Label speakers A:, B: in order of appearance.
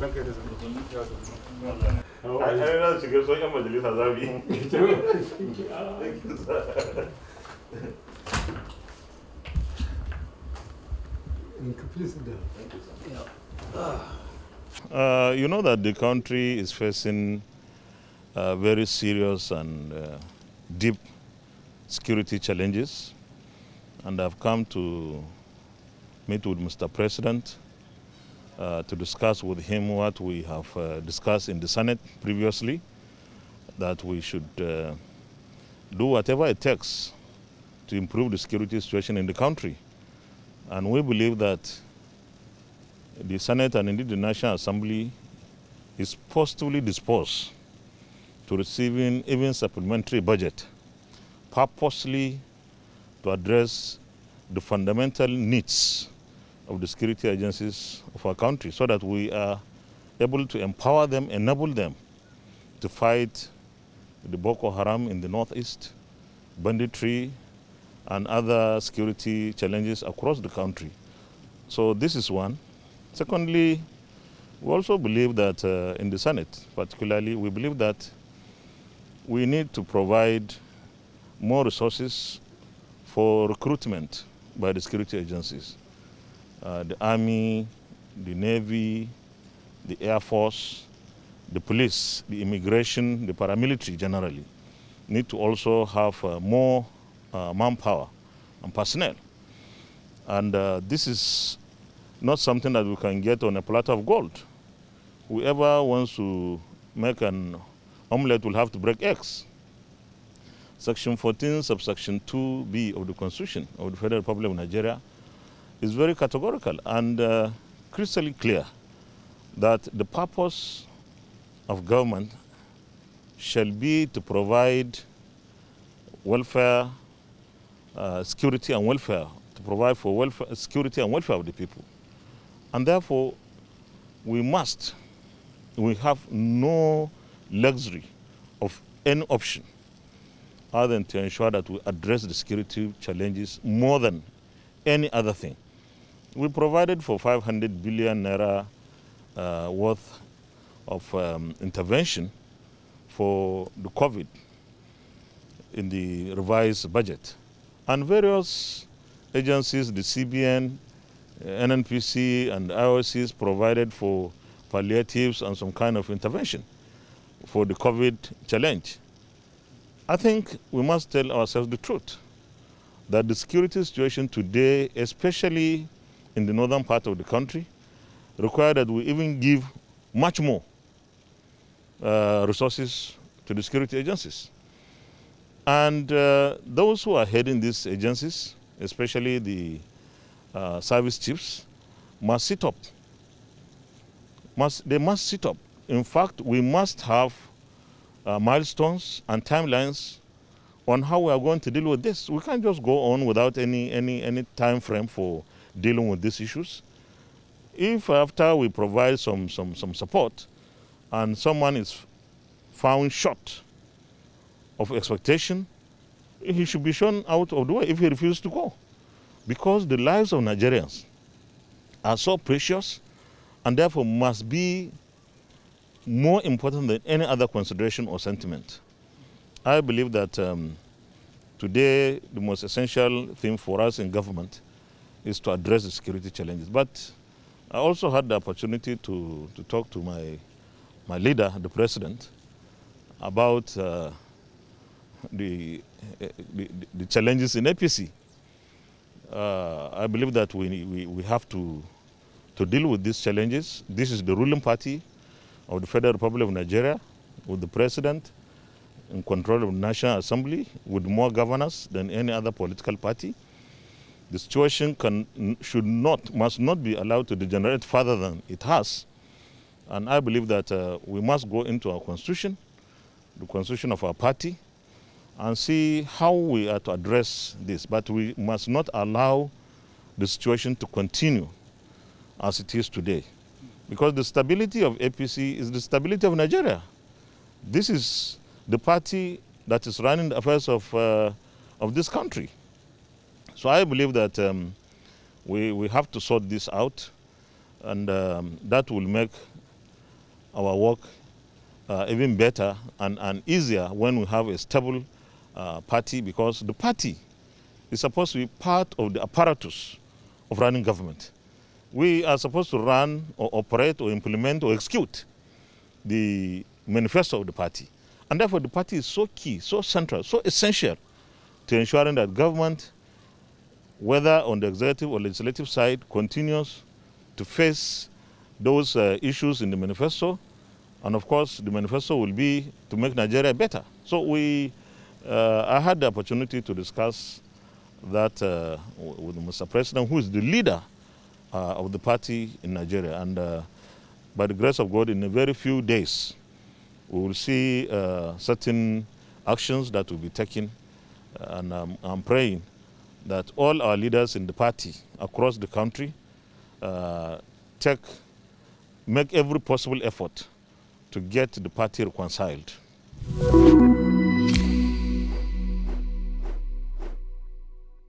A: You know that the country is facing very serious and deep security challenges, and I've come to meet with Mr. President to discuss with him what we have discussed in the Senate previously, that we should do whatever it takes to improve the security situation in the country. And we believe that the Senate and indeed the National Assembly is positively disposed to receiving even supplementary budget purposely to address the fundamental needs of the security agencies of our country, so that we are able to empower them, enable them to fight the Boko Haram in the northeast, banditry, and other security challenges across the country. So this is one. Secondly, we also believe that in the Senate particularly, we believe that we need to provide more resources for recruitment by the security agencies. The Army, the Navy, the Air Force, the police, the immigration, the paramilitary generally need to also have more manpower and personnel. And this is not something that we can get on a platter of gold. Whoever wants to make an omelette will have to break eggs. Section 14, subsection 2B of the Constitution of the Federal Republic of Nigeria is very categorical and crystal clear that the purpose of government shall be to provide welfare, security and welfare, to provide for welfare, security and welfare of the people. And therefore, we have no luxury of any option other than to ensure that we address the security challenges more than any other thing. We provided for 500 billion naira worth of intervention for the COVID in the revised budget. And various agencies, the CBN, NNPC and IOCs provided for palliatives and some kind of intervention for the COVID challenge. I think we must tell ourselves the truth, that the security situation today, especially in the northern part of the country, require that we even give much more resources to the security agencies. And those who are heading these agencies, especially the service chiefs, must sit up. They must sit up. In fact, we must have milestones and timelines on how we are going to deal with this. We can't just go on without any time frame for dealing with these issues. If after we provide some support and someone is found short of expectation, he should be shown out of the way if he refuses to go. Because the lives of Nigerians are so precious and therefore must be more important than any other consideration or sentiment. I believe that today the most essential thing for us in government is to address the security challenges. But I also had the opportunity to talk to my leader, the president, about the challenges in APC. I believe that we have to deal with these challenges. This is the ruling party of the Federal Republic of Nigeria, with the president in control of the National Assembly, with more governors than any other political party. The situation must not be allowed to degenerate further than it has. And I believe that we must go into our constitution, the constitution of our party, and see how we are to address this. But we must not allow the situation to continue as it is today. Because the stability of APC is the stability of Nigeria. This is the party that is running the affairs of this country. So I believe that we have to sort this out, and that will make our work even better and easier when we have a stable party, because the party is supposed to be part of the apparatus of running government. We are supposed to run or operate or implement or execute the manifesto of the party. And therefore the party is so key, so central, so essential to ensuring that government, whether on the executive or legislative side, continues to face those issues in the manifesto. And of course, the manifesto will be to make Nigeria better. So I had the opportunity to discuss that with Mr. President, who is the leader of the party in Nigeria. And by the grace of God, in a very few days, we will see certain actions that will be taken. And I'm praying that all our leaders in the party across the country make every possible effort to get the party reconciled.